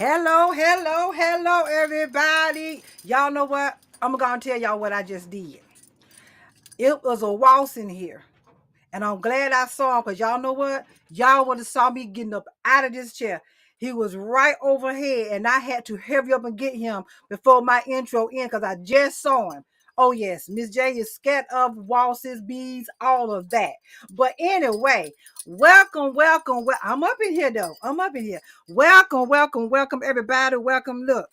Hello, everybody. Y'all know what? I'm going to tell y'all what I just did. It was a waltz in here. And I'm glad I saw him because y'all know what? Y'all would have saw me getting up out of this chair. He was right overhead and I had to hurry up and get him before my intro in because I just saw him. Oh, yes, Miss J is scared of waltzes, bees, all of that. But anyway, welcome. I'm up in here, though. I'm up in here. Welcome, everybody. Welcome. Look,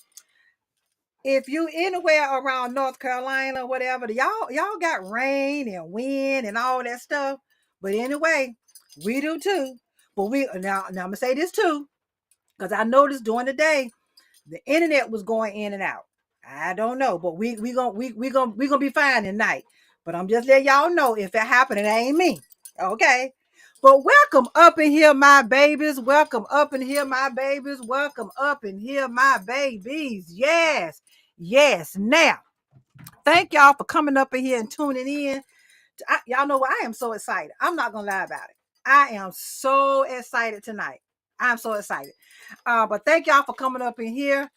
if you anywhere around North Carolina, whatever, y'all got rain and wind and all that stuff. But anyway, we do too. But now I'm gonna say this too, because I noticed during the day the internet was going in and out. I don't know, but we gonna be fine tonight. But I'm just letting y'all know if it happened, it ain't me. Okay. But welcome up in here, my babies. Welcome up in here, my babies. Welcome up in here, my babies. Yes. Now, thank y'all for coming up in here and tuning in. Y'all know what? I am so excited. I'm not gonna lie about it. I am so excited tonight. I'm so excited. But thank y'all for coming up in here.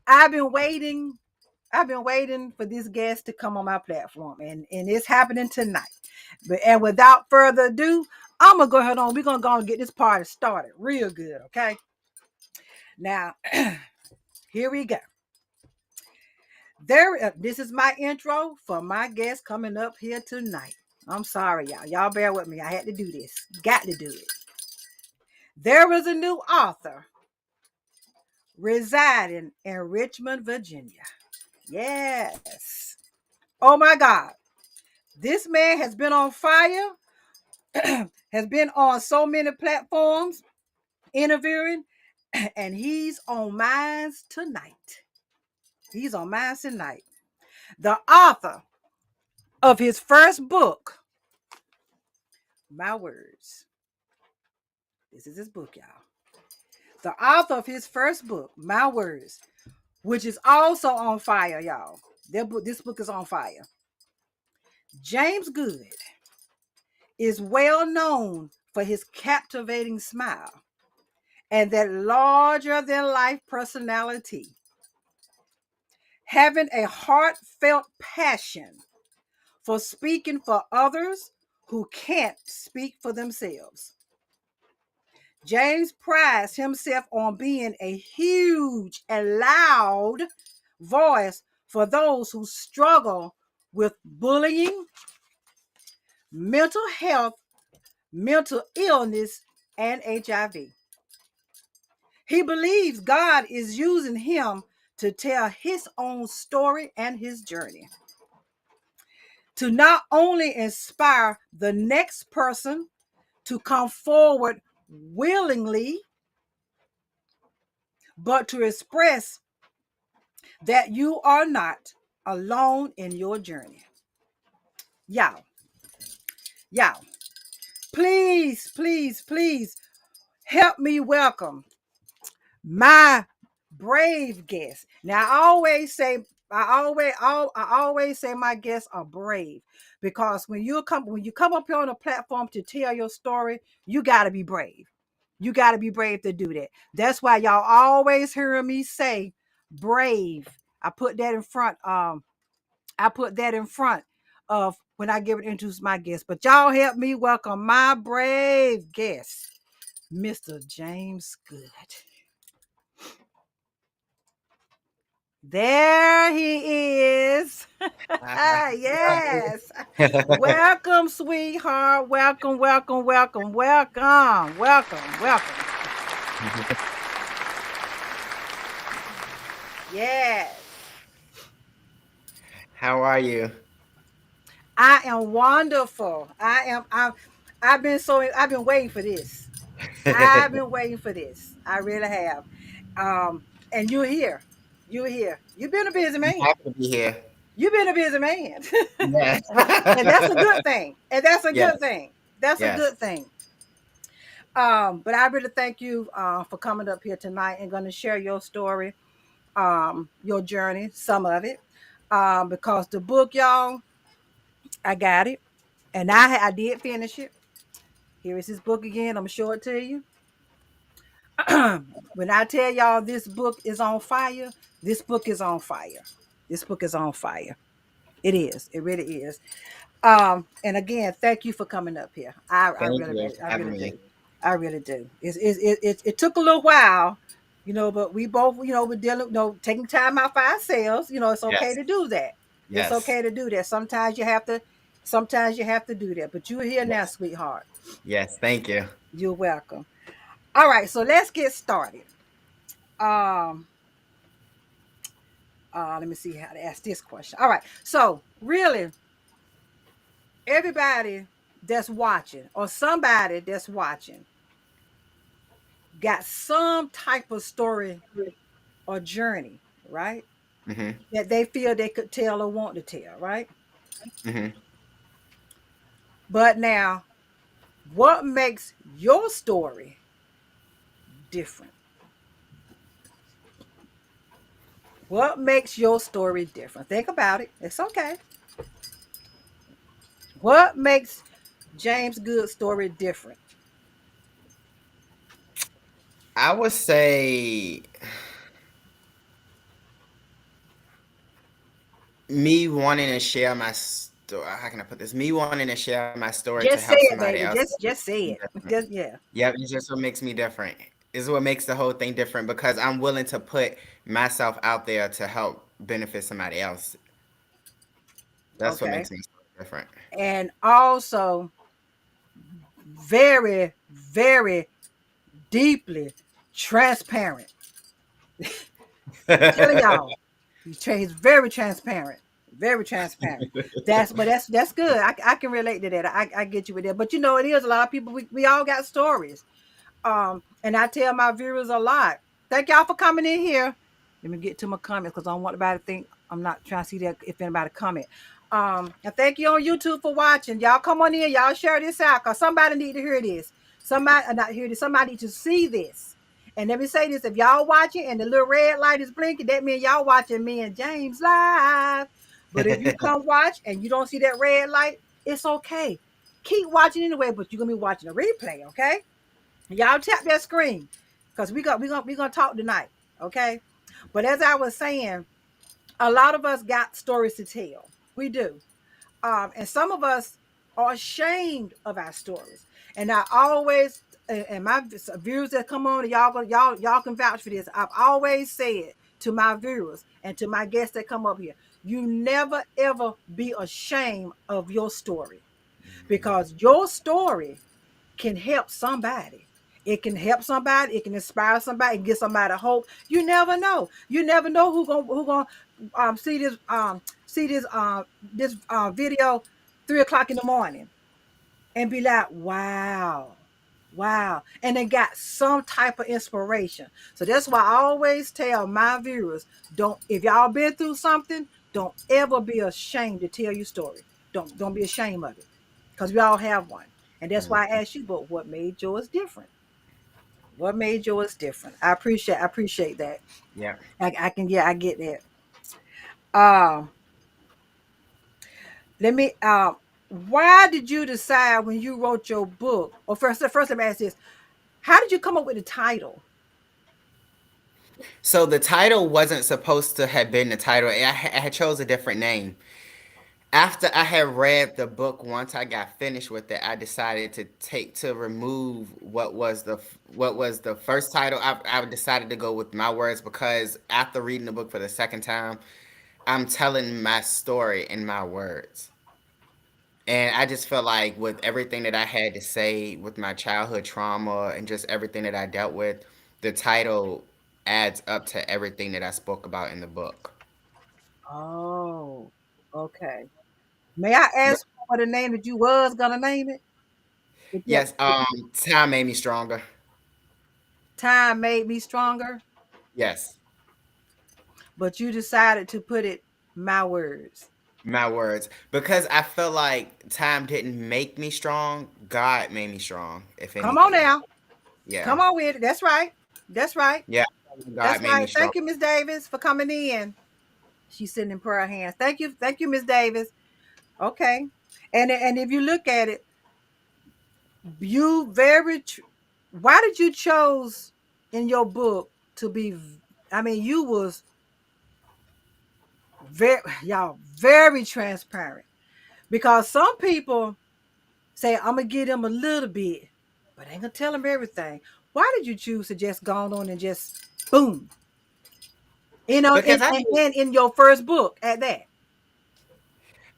I've been waiting. I've been waiting for this guest to come on my platform, and it's happening tonight. And without further ado, I'm gonna go ahead on. We're gonna go and get this party started real good, okay? Now, here we go. This is my intro for my guest coming up here tonight. I'm sorry, y'all. Y'all bear with me. I had to do this. Got to do it. There is a new author residing in Richmond, Virginia. Yes. Oh my God. This man has been on fire, has been on so many platforms interviewing, and he's on mine tonight. He's on mine tonight. The author of his first book, My Words. This is his book, y'all. The author of his first book, My Words, which is also on fire, y'all. This book is on fire. James Goode is well known for his captivating smile and that larger than life personality, having a heartfelt passion for speaking for others who can't speak for themselves. James prides himself on being a huge and loud voice for those who struggle with bullying, mental health, mental illness, and HIV. He believes God is using him to tell his own story and his journey, to not only inspire the next person to come forward willingly, but to express that you are not alone in your journey. Y'all, please help me welcome my brave guest. Now, I always say my guests are brave because when you come up here on a platform to tell your story, you got to be brave. You got to be brave to do that. That's why y'all always hear me say brave. I put that in front. I put that in front of when I give it introduce my guest. But y'all help me welcome my brave guest, Mr. James Goode. There he is. Yes. Welcome, sweetheart. Welcome. Yes. How are you? I am wonderful. I've been waiting for this. I've been waiting for this. I really have. And you're here. You're here. You've been a busy I'm man. happy to be here. You've been a busy man. Yes. And that's a good thing. And that's a good Yes. thing. That's a Yes. good thing. But I really thank you for coming up here tonight and going to share your story, your journey, some of it. Because the book, y'all, I got it. And I did finish it. Here is his book again. I'm gonna show it to you. When I tell y'all this book is on fire, this book is on fire. This book is on fire. It is. It really is. And again, thank you for coming up here. I Thank really, you really, for I having really me. do. I really do. It took a little while, but we both, we're dealing, taking time out for ourselves. It's okay Yes. to do that. It's Yes. okay to do that. Sometimes you have to do that. But you're here now, Yes. sweetheart. Yes. Thank you. You're welcome. All right, so let's get started. Um, let me see how to ask this question. All right, so really, everybody that's watching or somebody that's watching got some type of story or journey, right? Mhm. That they feel they could tell or want to tell, right? Mhm. But now, what makes your story different? What makes your story different? Think about it. It's okay. What makes James Good's story different? I would say me wanting to share my story. How can I put this? Me wanting to share my story to Just help say it, somebody baby. else. Just say it. Different. Just, yeah. Yep, it's just what makes me different. Is what makes the whole thing different because I'm willing to put myself out there to help benefit somebody else. That's what Okay. makes me different. And also very, very deeply transparent. Telling y'all, he's very transparent, very transparent. That's good. I can relate to that. I get you with that. But it is a lot of people. We all got stories. And I tell my viewers a lot. Thank y'all for coming in here. Let me get to my comments because I don't want anybody to think I'm not trying to see that if anybody comment. And thank you on YouTube for watching. Y'all come on in. Y'all share this out because somebody need to hear this. Somebody not hear this. Somebody need to see this. And let me say this: if y'all watching and the little red light is blinking, that means y'all watching me and James live. But if you come watch and you don't see that red light, it's okay. Keep watching anyway, but you're gonna be watching a replay, okay? Y'all tap that screen because we gonna talk tonight, okay? But as I was saying, a lot of us got stories to tell. We do. And some of us are ashamed of our stories. And I always, and my viewers that come on, y'all can vouch for this. I've always said to my viewers and to my guests that come up here, you never ever be ashamed of your story because your story can help somebody. It can help somebody. It can inspire somebody. And get somebody hope. You never know. You never know who gonna see this video 3 o'clock in the morning and be like, wow, wow, and they got some type of inspiration. So that's why I always tell my viewers, don't if y'all been through something, don't ever be ashamed to tell your story. Don't be ashamed of it because we all have one. And that's why I asked you, but what made yours different? What made yours different? I appreciate that. Yeah. I can, yeah, I get that. Um, let me why did you decide when you wrote your book? Or first let me ask this. How did you come up with the title? So the title wasn't supposed to have been the title. I had chose a different name. After I had read the book, once I got finished with it, I decided to remove what was the first title. I decided to go with my words because after reading the book for the second time, I'm telling my story in my words. And I just felt like with everything that I had to say with my childhood trauma and just everything that I dealt with, the title adds up to everything that I spoke about in the book. Oh, okay. May I ask what the name that you was gonna name it? If you Yes, time made me stronger. time made me stronger, Yes, but you decided to put it my words. my words. Because I felt like time didn't make me strong, God made me strong, if Come on anything. now. Yeah. Come on with it. That's right. That's right. Yeah, That's God made me right. strong. Thank you, Miss Davis, for coming in. She's sitting in prayer hands. Thank you, Miss Davis. Okay. And if you look at it, you very why did you chose? in your book to be I mean, you was very y'all very transparent because some people say I'm gonna give them a little bit, but I ain't gonna tell them everything. Why did you choose to just go on and just boom, because I knew and in your first book at that?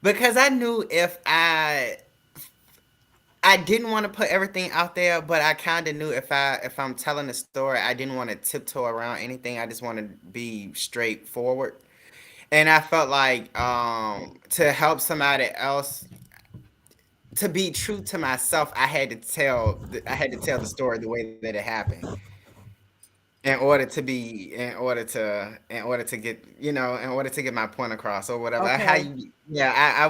because I knew if I didn't want to put everything out there, but I kind of knew if I'm telling a story, I didn't want to tiptoe around anything. I just want to be straightforward. And I felt like to help somebody else, to be true to myself, I had to tell the story the way that it happened in order to get in order to get my point across or whatever. How Okay, you Yeah, I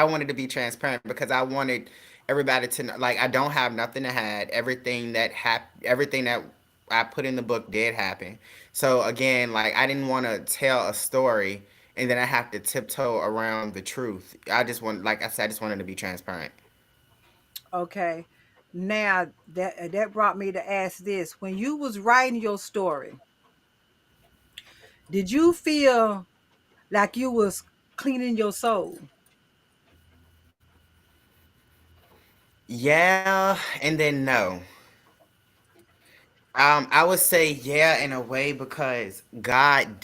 wanted to be transparent because I wanted everybody to know, like, I don't have nothing to hide. Everything that I put in the book did happen. So again, like, I didn't want to tell a story and then I have to tiptoe around the truth. Like I said, I just wanted to be transparent. okay. Now that brought me to ask this: when you was writing your story, did you feel like you was cleaning your soul? Yeah, and then no. I would say yeah in a way because God.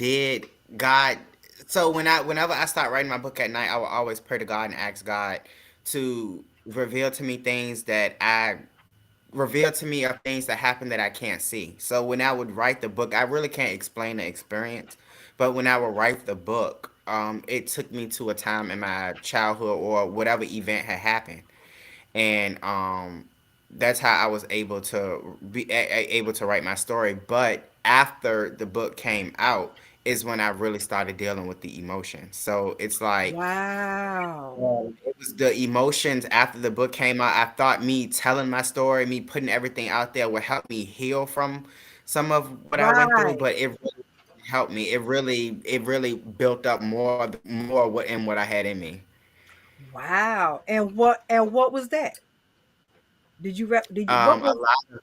So whenever I start writing my book at night, I will always pray to God and ask God to reveal to me of things that happen that I can't see. So when I would write the book, I really can't explain the experience, but when I would write the book, it took me to a time in my childhood or whatever event had happened, and that's how I was able to write my story. But after the book came out is when I really started dealing with the emotions. So it's like Wow. it was the emotions after the book came out. I thought me telling my story, me putting everything out there would help me heal from some of what I went through, Right. but it really helped me. It really built up more what I had in me. Wow. And what was that? Did you what Um, a was lot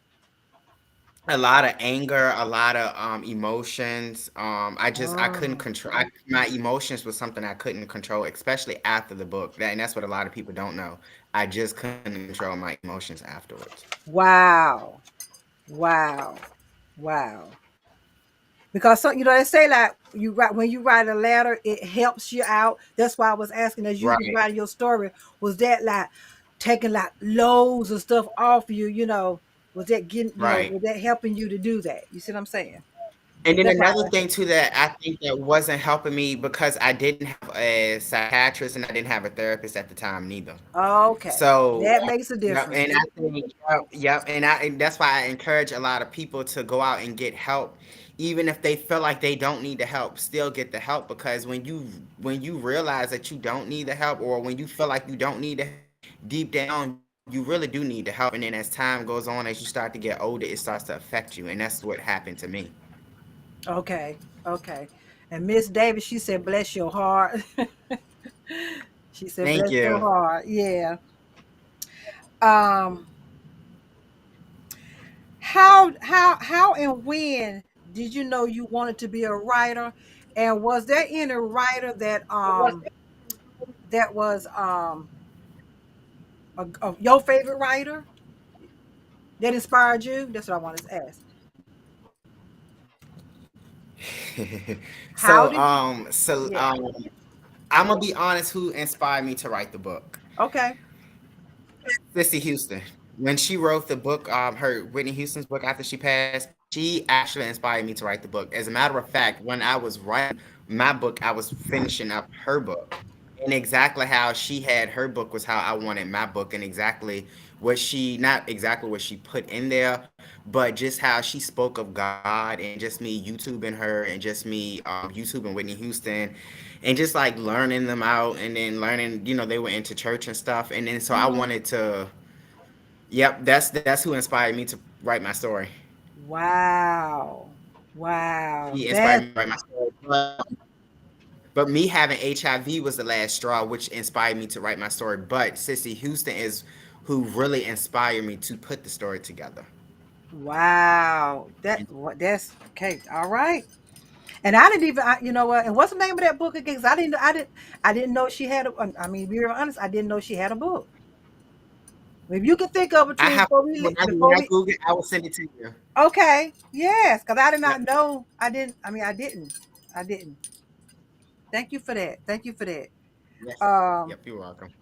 a lot of anger, a lot of emotions. I couldn't oh control. My emotions was something I couldn't control, especially after the book. And that's what a lot of people don't know. I just couldn't control my emotions afterwards. wow. Wow. Wow. Because they say like you write when you write a letter, it helps you out. That's why I was asking as you was Right, writing your story, was that like taking like loads of stuff off you, was that getting, right. was that helping you to do that? You see what I'm saying? And then That's why another I asked thing too that I think that wasn't helping me because I didn't have a psychiatrist and I didn't have a therapist at the time neither. that. Okay. So, That makes a yep, difference. and I think, yep, and that's why I encourage a lot of people to go out and get help, even if they feel like they don't need the help. Still get the help because when you realize that you don't need the help, or when you feel like you don't need the help, deep down you really do need the help. And then as time goes on, as you start to get older, it starts to affect you, and that's what happened to me. Okay. Okay. And Miss Davis, she said, bless your heart. She said, Thank bless your you. heart. Yeah. Um, how and when did you know you wanted to be a writer? And was there any writer that was your favorite writer that inspired you? That's what I wanted to ask. so How did you um so yeah. um I'm gonna be honest. Who inspired me to write the book? Okay. Sissy Houston. When she wrote the book, her Whitney Houston's book after she passed, she actually inspired me to write the book. As a matter of fact, when I was writing my book, I was finishing up her book. And exactly how she had her book was how I wanted my book, and exactly not exactly what she put in there, but just how she spoke of God and just me YouTubing her and just me YouTubing Whitney Houston and just like learning them out and then learning, they were into church and stuff. And then so I Hmm. wanted to, yep, that's who inspired me to write my story. Wow. Wow. She inspired That me to write my story. But me having HIV was the last straw, which inspired me to write my story. But Sissy Houston is who really inspired me to put the story together. Wow. That's okay. All right. And I didn't even, you know what? And what's the name of that book again? 'Cause I didn't know she had. I mean, be real honest, I didn't know she had a book. If you can think of it I too have before we, when before I we, Google it, I will send it to you. okay, yes, because I did not Yep. know. I didn't. I mean, I didn't. Thank you for that. Thank you for that. Yes. Um, Yep. You're welcome.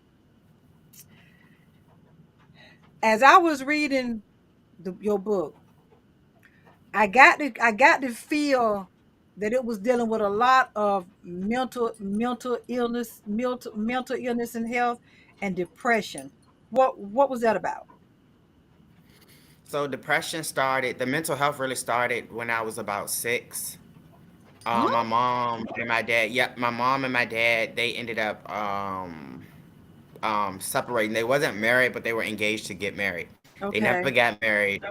as I was reading your book, I got to feel that it was dealing with a lot of mental illness and health and depression. What was that about? So depression started. The mental health really started when I was about 6. My Hmm? mom and my dad. Yep, my mom and my dad. They ended up separating. They wasn't married, but they were engaged to get married. They never Okay. got married.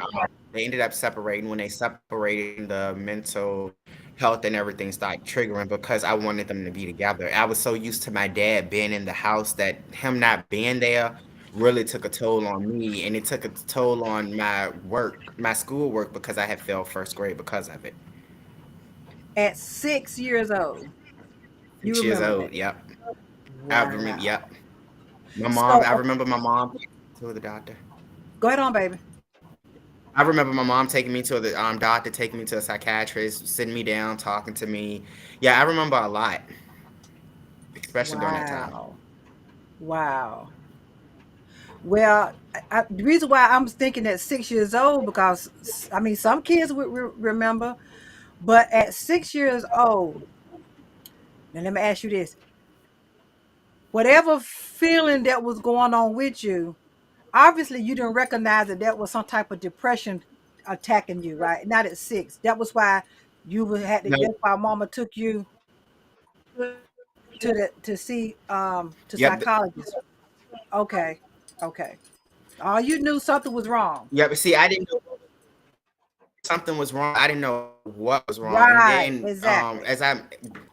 They ended up separating. When they separated, the mental health and everything started triggering because I wanted them to be together. I was so used to my dad being in the house that him not being there really took a toll on me, and it took a toll on my work, my school work, because I had failed first grade because of it. At 6 years old, you 6 years remember that? old. Yep. I remember. Wow. Yep. My mom. So I remember my mom to the doctor. go ahead on, baby. I remember my mom taking me to the doctor, taking me to a psychiatrist, sitting me down, talking to me. Yeah, I remember a lot, especially during that time. Wow. Wow. Well, the reason why I'm thinking at 6 years old because I mean some kids would remember, but at 6 years old, now let me ask you this: whatever feeling that was going on with you, obviously you didn't recognize that that was some type of depression attacking you, right? Not at 6. That was why you would had to. No, That's why Mama took you to see to yep, psychologist. Okay, okay. All you knew something was wrong. yep. See, I didn't know something was wrong. I didn't know what was wrong. And Right, then exactly. as I'm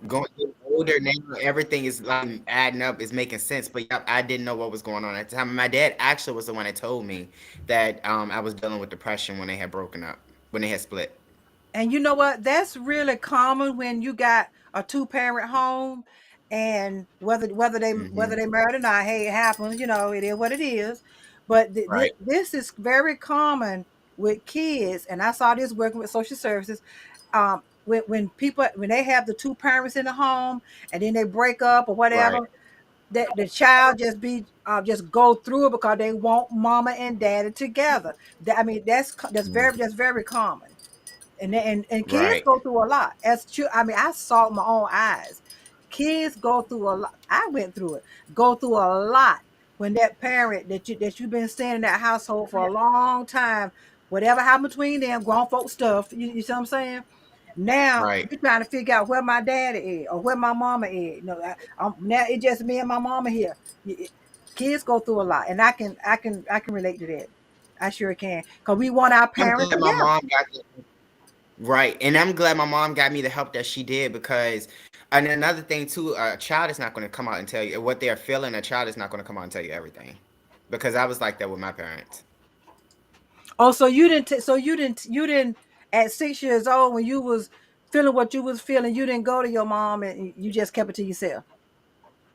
going getting older now, everything is like adding up, is making sense. But yep, I didn't know what was going on at the time. My dad actually was the one that told me that I was dealing with depression when they had broken up, when they had split. And you know what? That's really common when you got a two-parent home, and whether Hmm. they married or not, hey, it happens. You know, it is what it is. But Right, this is very common with kids, and I saw this working with social services. When people when they have the two parents in the home, and then they break up or whatever, right, that the child just go through it because they want mama and daddy together. I mean, that's very common. And kids right, go through a lot. I mean, I saw it with my own eyes. Kids go through a lot. I went through it. Go through a lot when that parent that you've been staying in that household for a long time, whatever happened between them, grown folk stuff. You see what I'm saying? Now right. you're trying to figure out where my daddy is or where my mama is. You know, now it's just me and my mama here. Kids go through a lot, and I can relate to that. I sure can, cause we want our I'm parents glad my together. mom got the right, and I'm glad my mom got me the help that she did because, and another thing too, a child is not going to come out and tell you what they're feeling. A child is not going to come out and tell you everything, because I was like that with my parents. Oh, so you didn't at 6 years old when you was feeling what you was feeling, you didn't go to your mom and you just kept it to yourself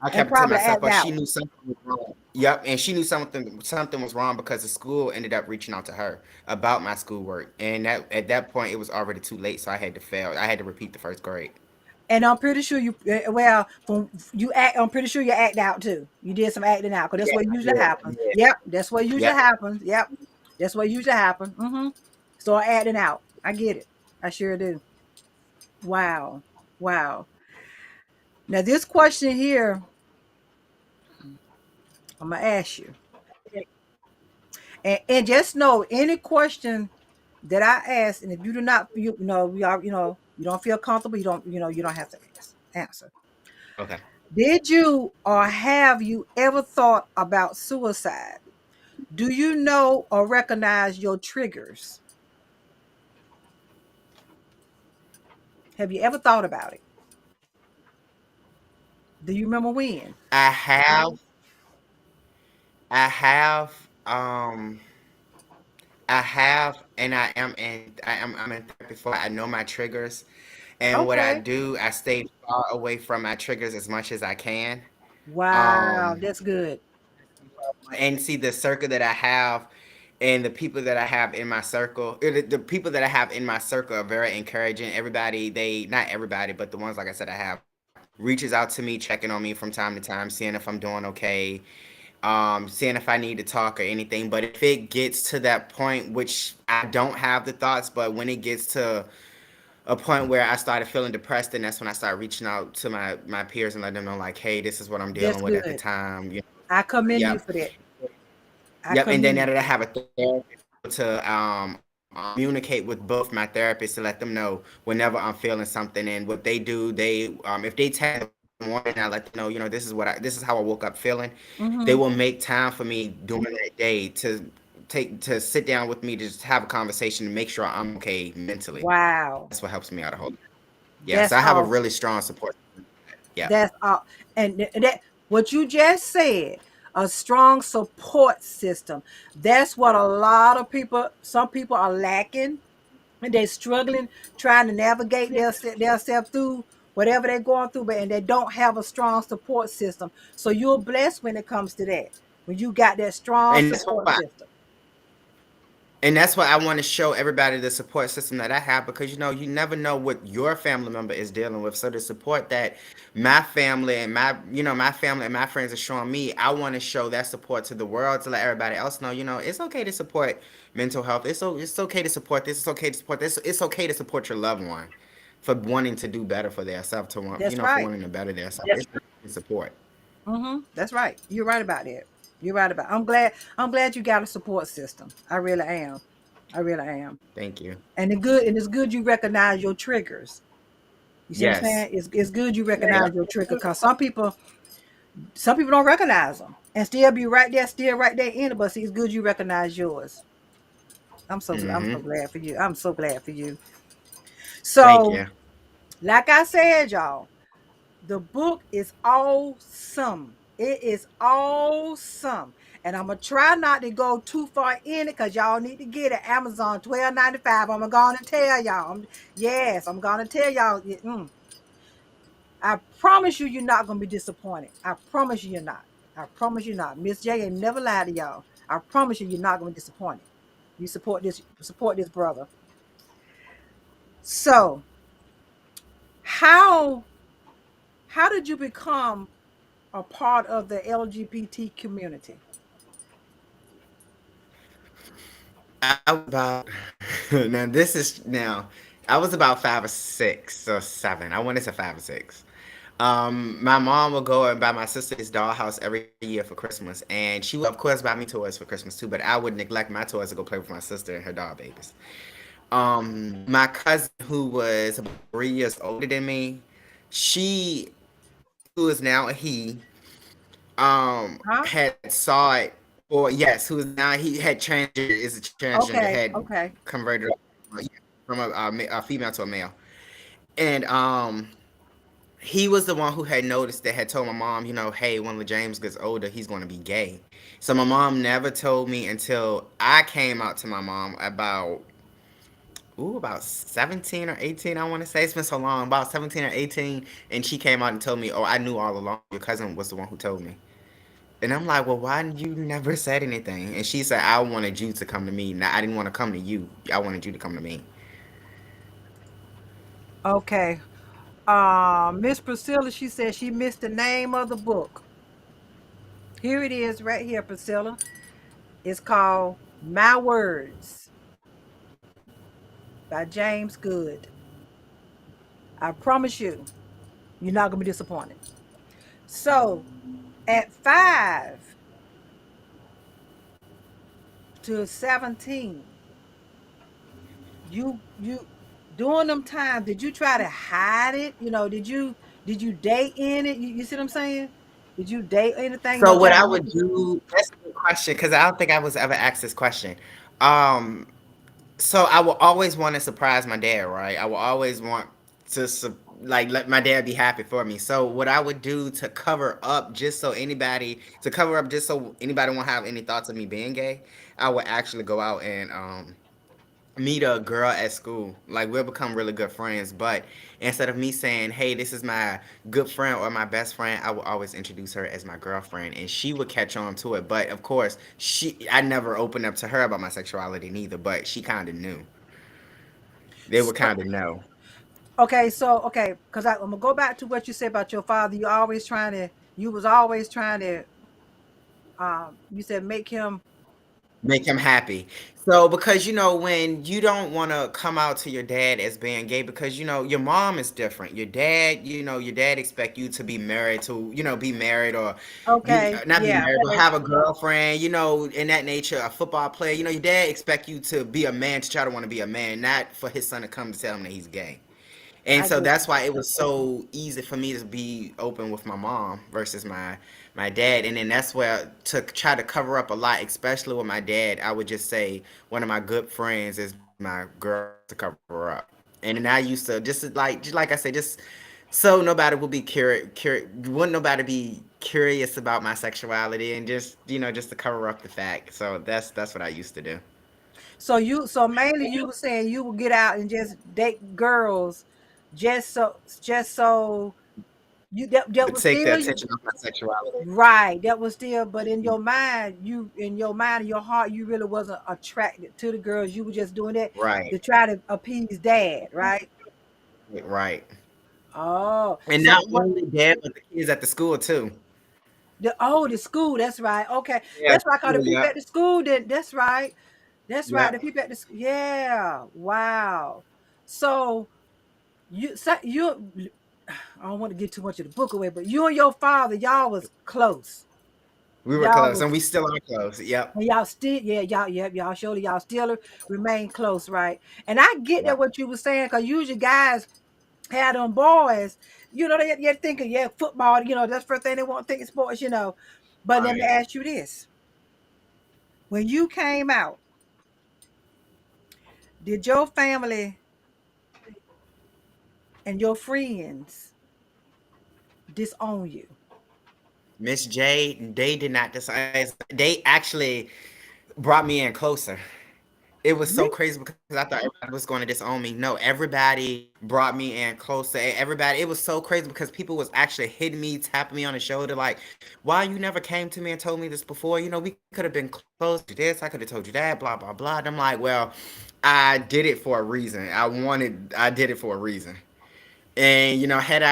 I and kept it to probably myself, act but she out. knew something was wrong. Yep, and she knew something was wrong because the school ended up reaching out to her about my schoolwork, and that at that point it was already too late, so I had to fail. I had to repeat the first grade. And I'm pretty sure well, from you act, I'm pretty sure you act out too. You did some acting out because that's Yeah, what I usually did. happens. Yeah. Yep, that's what usually Yep. happens. Yep, that's what usually happens. So acting out. I get it. I sure do. Wow, wow. Now this question here, I'm gonna ask you, and just know any question that I ask, and if you do not, we are, you don't feel comfortable, you don't have to answer. Okay. Did you or have you ever thought about suicide? Do you know or recognize your triggers? Have you ever thought about it? Do you remember when? I have, I have, um, I have, and I'm in therapy for it. I know my triggers, and what I Okay. do, I stay far away from my triggers as much as I can. Wow, Um, that's good. and see the circle that I have and the people that I have in my circle, the people that I have in my circle are very encouraging. Everybody, they not everybody, but the ones like I said I have reaches out to me, checking on me from time to time, seeing if I'm doing okay, seeing if I need to talk or anything. But if it gets to that point, which I don't have the thoughts, but when it gets to a point where I started feeling depressed, and that's when I started reaching out to my peers and let them know like, hey, this is what I'm That's dealing with at the good. time. You I know, commend you yep. for that. I Yep, and then commend now you. that I have a therapist to communicate with both my therapists to let them know whenever I'm feeling something, and what they do, they if they text me in the morning, I let them know, this is how I woke up feeling. They Mhm. will make time for me during that day to sit down with me to just have a conversation and make sure I'm okay mentally. Wow. That's what helps me out a whole lot. Yeah, That's so I have a awesome. really strong support system. Yeah, That's all. And that what you just said, a strong support system. That's what a lot of people, some people are lacking, and they're struggling trying to navigate their self through whatever they're going through, but and they don't have a strong support system. So you're blessed when it comes to that. When you got that strong and that's support why system. And that's why I want to show everybody the support system that I have, because you never know what your family member is dealing with. So the support that my family and my family and my friends are showing me, I want to show that support to the world to let everybody else know, it's okay to support mental health. It's okay to support this. It's okay to support this. It's okay to support your loved one for wanting to do better for themselves, to want, That's for right. wanting to better themselves. It's okay to support. That's right. You're right about that. You're right about. I'm glad you got a support system. I really am. I really am. Thank you. And it's good you recognize your triggers. You see what I'm Yes. saying? It's good you recognize Yep. your trigger, because some people don't recognize them and still be right there in it. But see, it's good you recognize yours. I'm so Mm-hmm. glad for you. I'm so glad for you. Thank So, you. like I said, y'all, the book is awesome. It is awesome. And I'm gonna try not to go too far in it, because y'all need to get it. Amazon 12.95. I'm gonna tell y'all. Yes, I'm gonna tell y'all. I promise you, you're not gonna be disappointed. I promise you, you're not. I promise you not. Miss J ain't never lied to y'all. I promise you, you're not gonna be disappointed. You support this brother. So, how how did you become a part of the LGBT community? I was about I was about 5 or 6 or 7. I wanted to 5 or 6. My mom would go and buy my sister this dollhouse every year for Christmas, and she would, of course, buy me toys for Christmas too. But I would neglect my toys to go play with my sister and her doll babies. My cousin, who was about 3 years older than me, she, who is now a he, Huh? had saw it, or yes, who is now, he had transgender, is a transgender, Okay, had okay. converted from a female to a male, and he was the one who had noticed, that had told my mom, hey, when James gets older, he's going to be gay. So my mom never told me until I came out to my mom about 17 or 18, I want to say. It's been so long, about 17 or 18, and she came out and told me, oh, I knew all along. Your cousin was the one who told me. And I'm like, well, why did you never said anything? And she said, I wanted you to come to me. Now, I didn't want to come to you. I wanted you to come to me. Okay. Miss Priscilla, she said she missed the name of the book. Here it is right here, Priscilla. It's called My Words by James Goode. I promise you're not gonna be disappointed. So at 5 to 17, you during them times, did you try to hide it? Did you date in it? You see what I'm saying? Did you date anything? So what Trying I to make would it. do, that's a good question, because I don't think I was ever asked this question. Um, so I will always want to surprise my dad, right? I will always want to like let my dad be happy for me. So what I would do to cover up, just so anybody won't have any thoughts of me being gay, I would actually go out and meet a girl at school. Like we'll become really good friends. But instead of me saying, "Hey, this is my good friend or my best friend," I would always introduce her as my girlfriend, and she would catch on to it. But of course, I never opened up to her about my sexuality neither. But she kind of knew. They would So, kind of know. okay, because I'm gonna go back to what you said about your father. You was always trying to, you said make him Make him happy. So, because when you don't want to come out to your dad as being gay, because your mom is different. Your dad, your dad expect you to be married to, be married or be okay, not be yeah, married, but have a girlfriend. In that nature, a football player. Your dad expect you to be a man to try to want to be a man, not for his son to come to tell him that he's gay. And I so get that's you. why it was so easy for me to be open with my mom versus my dad. And then that's where to try to cover up a lot, especially with my dad, I would just say one of my good friends is my girlfriend to cover her up. And then I used to just like I said, just so nobody would be wouldn't nobody be curious about my sexuality, and just to cover up the fact. So that's what I used to do. So mainly you were saying you would get out and just date girls, just so you that To was take the still attention off my sexuality. right. That was still, but in your mind, in your heart, you really wasn't attracted to the girls. You were just doing that Right. to try to appease dad, right? Right. Oh, And so not what? only that, but the kids at the school too. The school. That's right. Okay, Yeah, that's right. Cause the school. people Yep. at the school did. That's right. That's right. The Yep. people at the school. Yeah. Wow. So you. I don't want to give too much of the book away, but you and your father, y'all was close. We were Y'all close, was and we still are close. Yep. And y'all still, yeah, y'all surely y'all still remain close, right? And I get that Yep. what you were saying, because usually guys had on boys, they're thinking, yeah, football, that's the first thing they want to think of sports. But let me Right. ask you this. When you came out, did your family and your friends disown you? Miss J, they did not decide. They actually brought me in closer. It was so Really? crazy because I thought everybody was going to disown me. No, everybody brought me in closer. Everybody, it was so crazy because people was actually hitting me, tapping me on the shoulder, like, "Why you never came to me and told me this before? We could have been close to this. I could have told you that. Blah blah blah." And I'm like, "Well, I did it for a reason. I did it for a reason." And had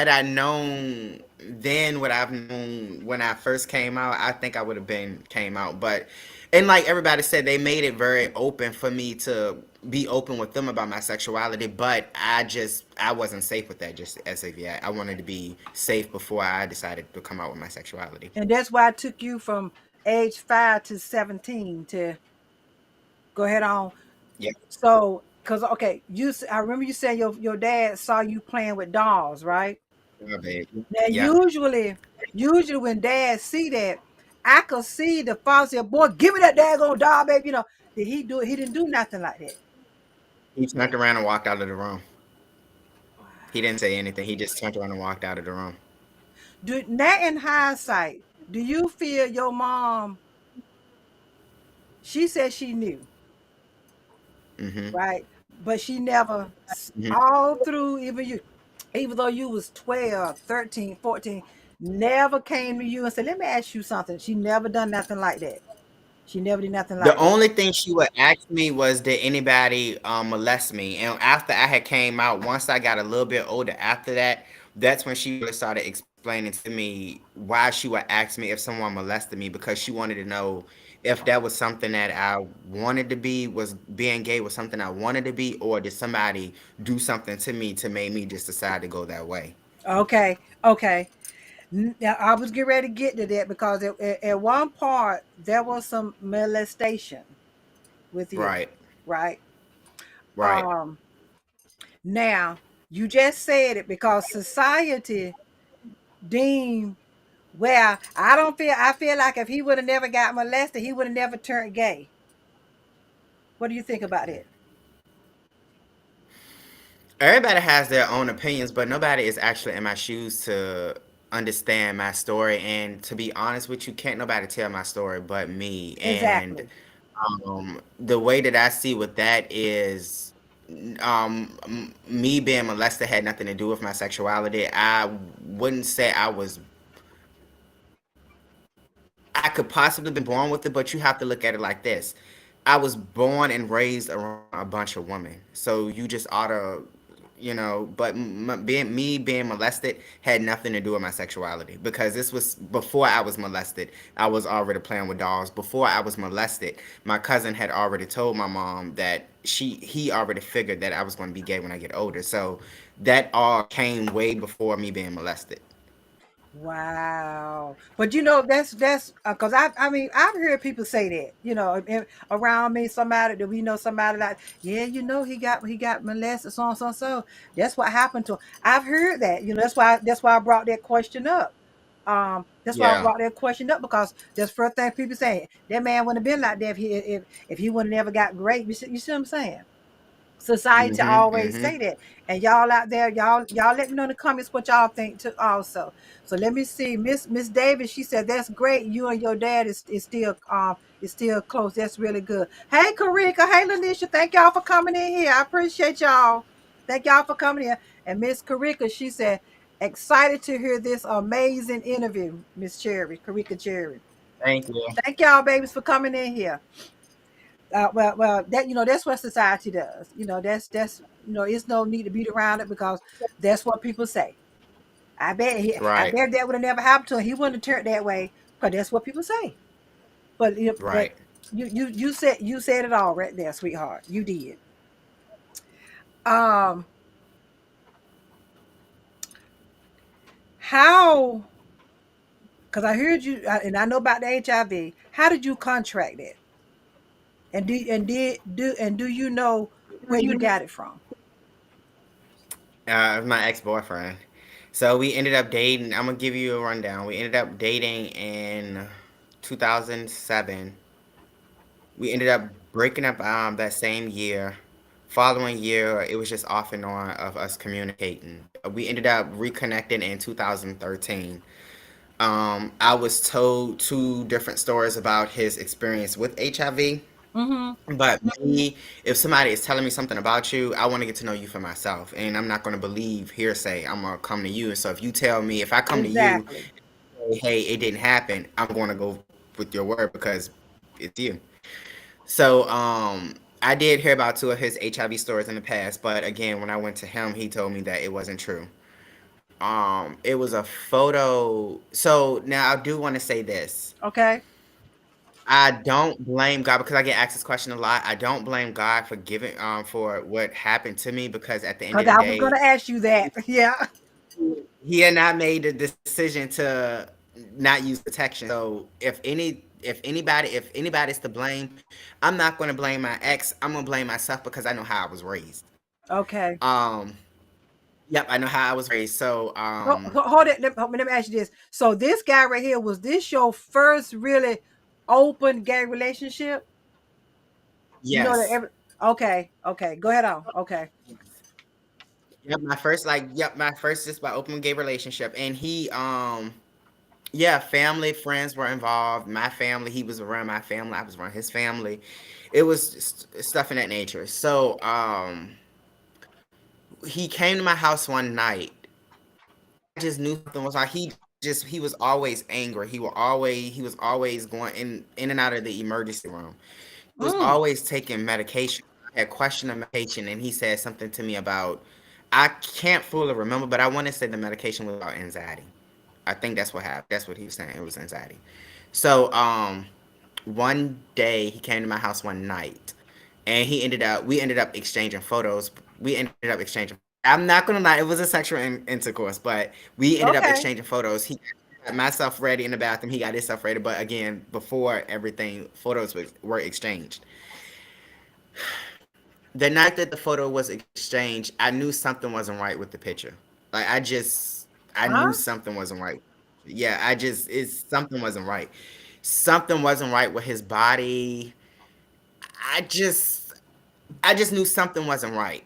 I known then what I've known when I first came out, I think I would have been came out. But and like everybody said, they made it very open for me to be open with them about my sexuality. But I wasn't safe with that just as of yet. I wanted to be safe before I decided to come out with my sexuality. And that's why I took you from age 5 to 17 to go ahead on. Yeah, So, because okay, I remember you saying your dad saw you playing with dolls, right? my bad. Now, Yeah, usually when dads see that, I could see the father say, "Boy, give me that daggone doll, baby." Did he do it? He didn't do nothing like that. he turned around and walked out of the room. Wow. He didn't say anything. He just turned around and walked out of the room. Now, in hindsight, do you feel your mom? She said she knew, Hmm. right? But she never, Hmm. all through, even though you was 12, 13, 14, never came to you and said, "Let me ask you something." She never done nothing like that. She never did nothing The like that. only thing she would ask me was, did anybody molest me? And after I had came out, once I got a little bit older after that, that's when she really started explaining to me why she would ask me if someone molested me, because she wanted to know if that was something that I wanted to be, was being gay was something I wanted to be, or did somebody do something to me to make me just decide to go that way. Okay, okay. Now, I was getting ready to get to that because at one part there was some molestation with you, Right, right? right. Um, Now you just said it because society deemed, well, I feel like if he would have never got molested, he would have never turned gay. What do you think about it? Everybody has their own opinions, but nobody is actually in my shoes to understand my story. And to be honest with you, can't nobody tell my story but me. And Exactly. The way that I see with that is, me being molested had nothing to do with my sexuality. I wouldn't say I was. I could possibly been born with it, but you have to look at it like this. I was born and raised around a bunch of women, so you just oughta, But being molested had nothing to do with my sexuality because this was before I was molested. I was already playing with dolls. Before I was molested, my cousin had already told my mom that he already figured that I was going to be gay when I get older. So that all came way before me being molested. Wow. But you know, that's because I mean I've heard people say that, you know, around me, somebody that we know, somebody like, yeah, you know, he got molested, so on, so on, so that's what happened to him. I've heard that, you know, that's why I brought that question up. That's why I Yeah. brought that question up because that's the first thing people say. That man wouldn't have been like that if he would have never got raped. You see what I'm saying? Society Mhm. always Mhm. say that. And y'all out there, y'all let me know in the comments what y'all think too also. So let me see. Miss Davis, she said that's great. You and your dad is still close. That's really good. Hey Karika, hey Lanisha, thank y'all for coming in here. I appreciate y'all. Thank y'all for coming here. And Miss Karika, she said, excited to hear this amazing interview, Miss Cherry, Karika Cherry. Thank you. Thank y'all, babies, for coming in here. Well, that that's what society does. That's it's no need to beat around it because that's what people say. I Right. bet that would have never happened to him. He wouldn't have turned that way because that's what people say. But Right. you said it all right there, sweetheart. You did. Um, how? Because I heard you, and I know about the HIV. How did you contract it? And do you know where you got it from? My ex-boyfriend. So we ended up dating. I'm gonna give you a rundown. We ended up dating in 2007. We ended up breaking up that same year. Following year, it was just off and on of us communicating. We ended up reconnecting in 2013. I was told two different stories about his experience with HIV. Mm-hmm. But me, if somebody is telling me something about you, I want to get to know you for myself, and I'm not going to believe hearsay. I'm gonna come to you, and so if you tell me, if I come to you, Exactly. hey, it didn't happen, I'm going to go with your word because it's you. So, I did hear about two of his HIV stories in the past, but again, when I went to him, he told me that it wasn't true. It was a photo. So now I do want to say this. Okay. I don't blame God because I get asked this question a lot. I don't blame God for giving for what happened to me because at the end Because of the I was day, gonna ask you that. Yeah. he had not made the decision to not use protection. So if anybody's to blame, I'm not going to blame my ex. I'm going to blame myself because I know how I was raised. Okay. Um, yep, I know how I was raised. So Hold it. Let me ask you this. So this guy right here, was this your first really open gay relationship? You know that yes. every Okay, okay. Go ahead on. Okay. Yep, my first just by open gay relationship, and yeah, family, friends were involved. My family, he was around my family. I was around his family. It was stuff in that nature. So, he came to my house one night. I just knew something was wrong. He was always angry. He was always going in and out of the emergency room. He was Mm, always taking medication. I had questioned the medication, and he said something to me about. I can't fully remember, but I want to say the medication was about anxiety. I think that's what happened. That's what he was saying. It was anxiety. So, one day he came to my house one night, and we ended up exchanging photos. We ended up exchanging. I'm not gonna lie, it was a sexual intercourse, but we ended up okay. exchanging photos. He got myself ready in the bathroom. He got himself ready, but again, before everything, photos were exchanged. The night that the photo was exchanged, I knew something wasn't right with the picture. Like I Huh? knew something wasn't right. Yeah, it's something wasn't right. Something wasn't right with his body. I just, I just knew something wasn't right.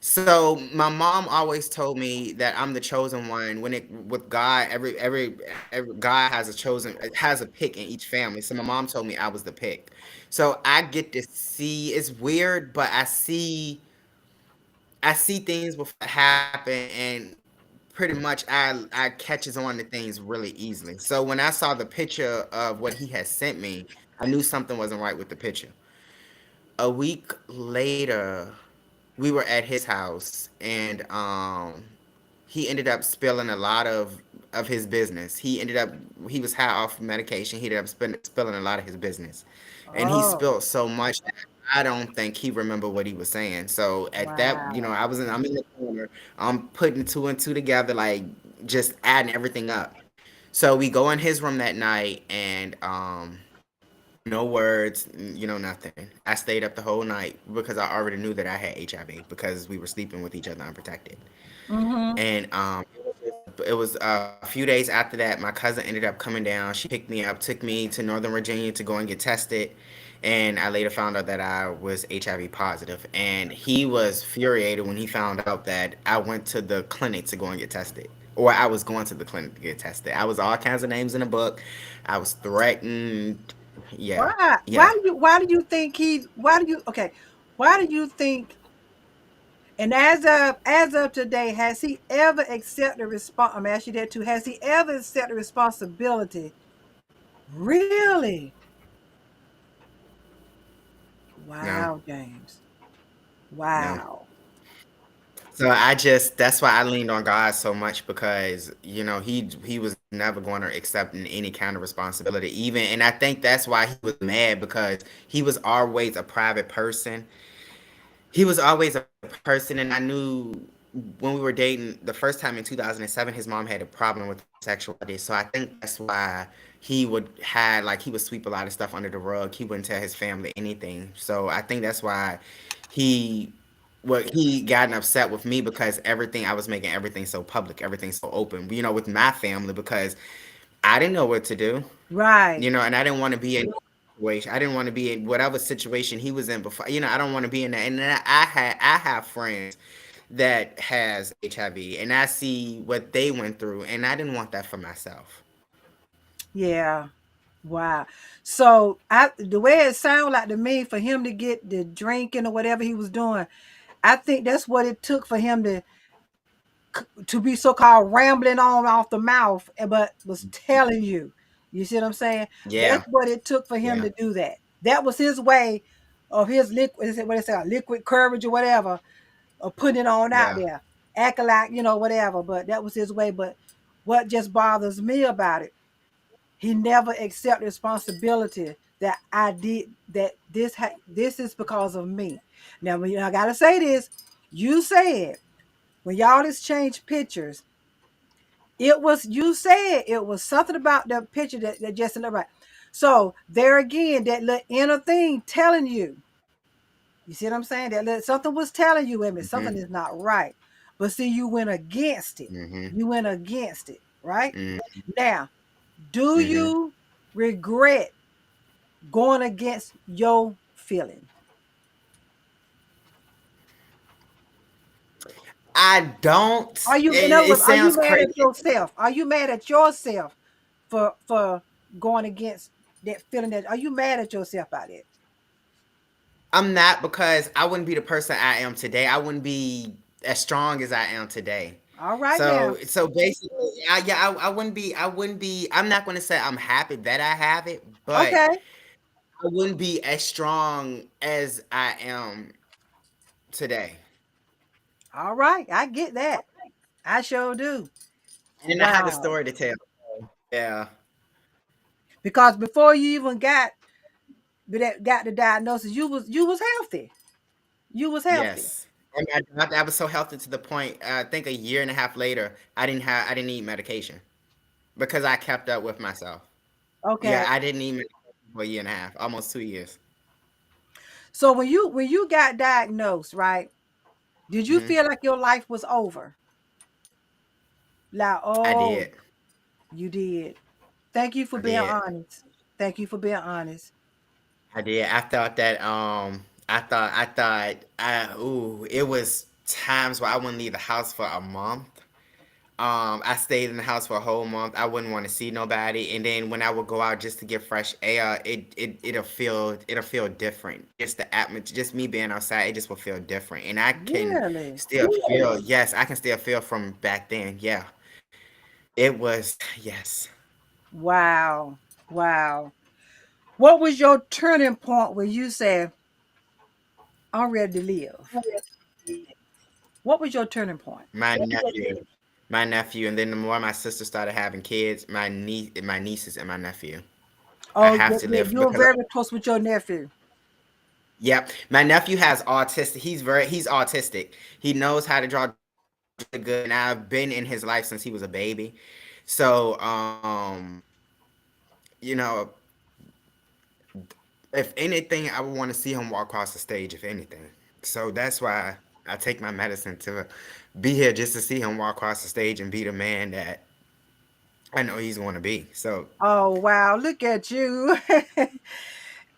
So my mom always told me that I'm the chosen one. When it with God, every God has a chosen has a pick in each family. So my mom told me I was the pick. So I get to see. It's weird, but I see things before it happen, and pretty much I catches on to things really easily. So when I saw the picture of what he had sent me, I knew something wasn't right with the picture. A week later, we were at his house, and he ended up spilling a lot of his business. He was high off medication. He ended up spilling a lot of his business, and he Oh, spilled so much that I don't think he remembered what he was saying. So at that, wow. I'm in the corner. I'm putting two and two together, like just adding everything up. So we go in his room that night, and no words, nothing. I stayed up the whole night because I already knew that I had HIV because we were sleeping with each other unprotected. Mm-hmm. And it was a few days after that, my cousin ended up coming down. She picked me up, took me to Northern Virginia to go and get tested. And I later found out that I was HIV positive. And he was furiated when he found out that I went to the clinic to go and get tested. Or I was going to the clinic to get tested. I was all kinds of names in the book. I was threatened. Yeah, Why? yeah. Why do you think he? Why do you? Okay. Why do you think? And as of today, has he ever accepted response? I'm asking you that too. Has he ever accepted responsibility? Really? No, Wow, James. no. Wow. So that's why I leaned on God so much because he was never going to accept any kind of responsibility even, and I think that's why he was mad because he was always a private person. He was always a person, and I knew when we were dating the first time in 2007, his mom had a problem with sexuality. So I think that's why he would sweep a lot of stuff under the rug. He wouldn't tell his family anything. So I think that's why he he gotten upset with me because everything I was making everything so public, everything so open. With my family because I didn't know what to do. Right. And I didn't want to be in situation. I didn't want to be in whatever situation he was in before. I don't want to be in that. And then I have friends that has HIV, and I see what they went through, and I didn't want that for myself. Yeah. Wow. So the way it sounded like to me for him to get the drinking or whatever he was doing, I think that's what it took for him to be so called rambling on off the mouth, but was telling you. You see what I'm saying? Yeah, That's what it took for him yeah, to do that. That was his way of his liquid, what they say, liquid courage or whatever, of putting it on out yeah. there, acting like whatever. But that was his way. But what just bothers me about it, he never accepted responsibility that I did that. This is because of me. Now, I gotta say this. You said when y'all exchanged pictures, it was you said it was something about the picture that just didn't look right. So there again, that little inner thing telling you. You see what I'm saying? Something was telling you, Emmett, Mhm, something is not right. But see, you went against it. mhm, You went against it, right? mhm, Now, do mhm. you regret going against your feeling? I don't. Are you, in And other it words, are you sounds mad crazy. at yourself? Are you mad at yourself for going against that feeling? That are you mad at yourself about it? I'm not because I wouldn't be the person I am today. I wouldn't be as strong as I am today. All right now. So basically, I wouldn't be. I wouldn't be. I'm not going to say I'm happy that I have it, but Okay. I wouldn't be as strong as I am today. All right. I get that. I sure do. And I have a Wow. story to tell. Yeah. Because before you even got the diagnosis, you was healthy. You was healthy. Yes. And I was so healthy to the point. I think a year and a half later, I didn't need medication because I kept up with myself. Yeah, Okay. I didn't need medication for a year and a half, almost 2 years. So when you got diagnosed, right? Did you Hmm. feel like your life was over? Like, I oh, did. you did. Thank you for I being did. honest. Thank you for being honest. I did. I thought that. I thought. Ooh. It was. times where I wouldn't leave the house for a month. I stayed in the house for a whole month. I wouldn't want to see nobody, and then when I would go out just to get fresh air, it'll feel different. Just the atmosphere, just me being outside, it just will feel different. And I can Really? still feel, yes, I can still feel from back then. Yeah, it was yes. Wow. Wow. What was your turning point where you said, I'm ready to live? What was your turning point? My nephew, my nephew, and then the more my sister started having kids, my nieces, and my nephew. I Oh, have to live you were because very close with your nephew. yep, my nephew has autistic. He's autistic. He knows how to draw really good, and I've been in his life since he was a baby. So, you know, if anything, I would want to see him walk across the stage. If anything, so that's why I take my medicine to be here just to see him walk across the stage and be the man that I know he's going to be. So Oh, wow. Look at you.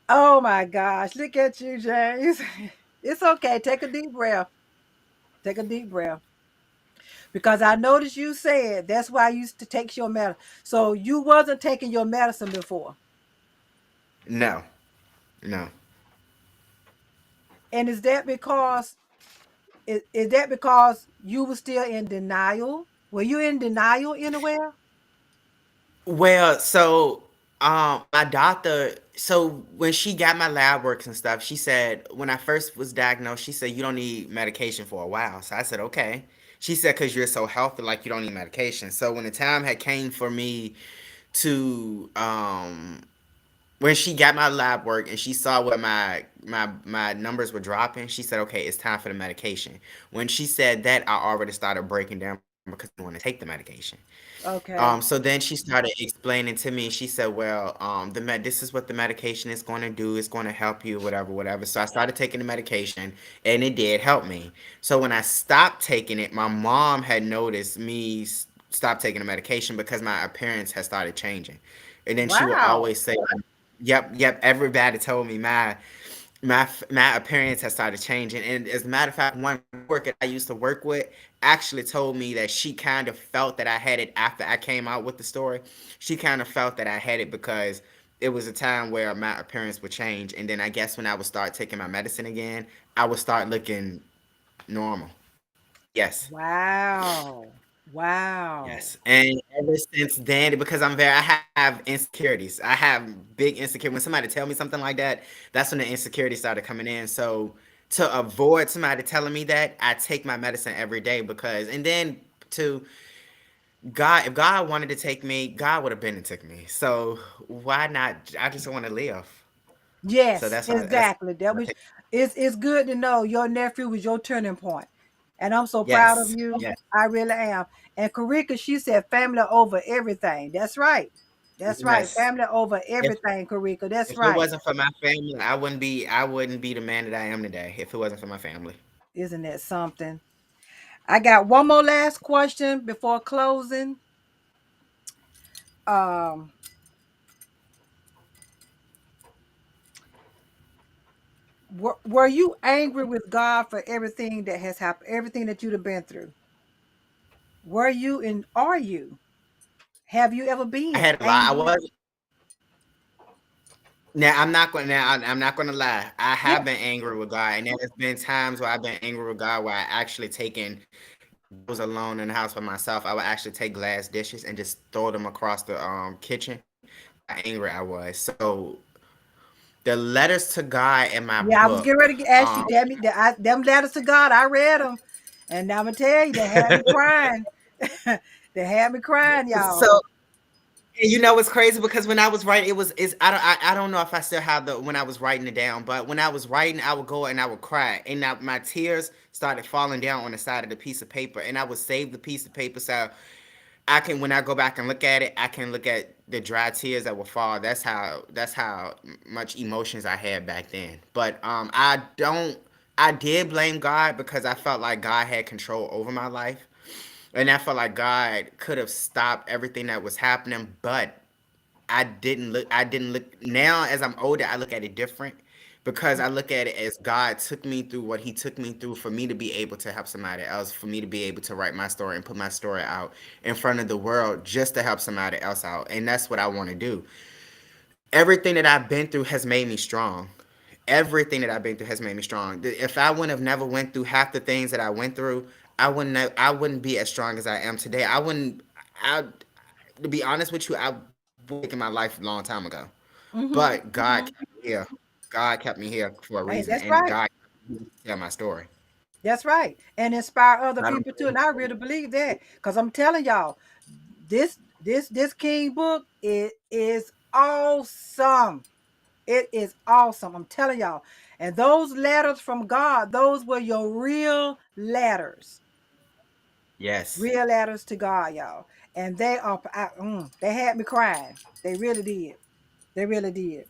Oh my gosh. Look at you, James. It's okay. Take a deep breath. Take a deep breath. Because I noticed you said that's why you used to take your medicine. So you wasn't taking your medicine before. no, no. And is that because you were still in denial? Were you in denial anywhere? Well, so my doctor, so when she got my lab works and stuff, she said when I first was diagnosed, she said you don't need medication for a while. So I said okay. She said because you're so healthy, like you don't need medication. So when the time had came for me to when she got my lab work and she saw what my numbers were dropping, she said okay, it's time for the medication. When she said that, I already started breaking down because I didn't want to take the medication. Okay. So then she started explaining to me. She said, "Well, this is what the medication is going to do. It's going to help you, whatever, whatever." So I started taking the medication, and it did help me. So when I stopped taking it, my mom had noticed me stop taking the medication because my appearance had started changing, and then she would Wow. always say, "Yep, yep." Everybody told me my appearance has started changing. And as a matter of fact, one coworker I used to work with actually told me that she kind of felt that I had it after I came out with the story. She kind of felt that I had it because it was a time where my appearance would change, and then I guess when I would start taking my medicine again, I would start looking normal. Yes. Wow. Yes, Wow. and ever since then, because I have insecurities. I have big insecurity. When somebody tell me something like that, that's when the insecurity started coming in. So to avoid somebody telling me that, I take my medicine every day because, and then to God, if God wanted to take me, God would have been and took me. So why not? I just want to live. So Yes, that's why exactly. That I was take. it's good to know your nephew was your turning point. And I'm so proud of Yes, you. yes, I really am. And Karika, she said family over everything. That's right. That's right. yes. Family over If everything, Karika. That's if it right. wasn't for my family, I wouldn't be the man that I am today. If it wasn't for my family. Isn't that something? I got one more last question before closing. Um, were you angry with God for everything that has happened, everything that you've been through? Were you and are you? Have you ever I been had a lot. I angry? was now. I'm not gonna lie. I Yeah. have been angry with God, and there's been times where I've been angry with God where I actually taken. If I was alone in the house by myself, I would actually take glass dishes and just throw them across the kitchen. That's how angry I was. So the letters to God in my Yeah, I was getting book. ready to ask you, damn it, them letters to God, I read them. And I'm gonna tell you, they had me crying. They had me crying, y'all. So and you know what's crazy because when I was writing, I don't know if I still have the when I was writing it down, but when I was writing, I would go and I would cry, and my tears started falling down on the side of the piece of paper, and I would save the piece of paper so I can when I go back and look at it, I can look at the dry tears that will fall. That's how much emotions I had back then. But I don't. I did blame God because I felt like God had control over my life. And I felt like God could have stopped everything that was happening, but I didn't look now as I'm older, I look at it different because I look at it as God took me through what He took me through for me to be able to help somebody else, for me to be able to write my story and put my story out in front of the world just to help somebody else out. And that's what I want to do. Everything that I've been through has made me strong. Everything that I've been through has made me strong. If I wouldn't have never went through half the things that I went through, I wouldn't be as strong as I am today. I wouldn't I to be honest with you, I would have taken my life a long time ago. Mm-hmm. But God Mm-hmm. kept me here. God kept me here for a Hey, reason, that's and right. God tell my story. That's right. And inspire other I don't people too. And I really believe that. Because I'm telling y'all, this King book, it is awesome. It is awesome. I'm telling y'all. And those letters from God, those were your real letters. Yes. Real letters to God, y'all. And they had me crying. They really did. They really did.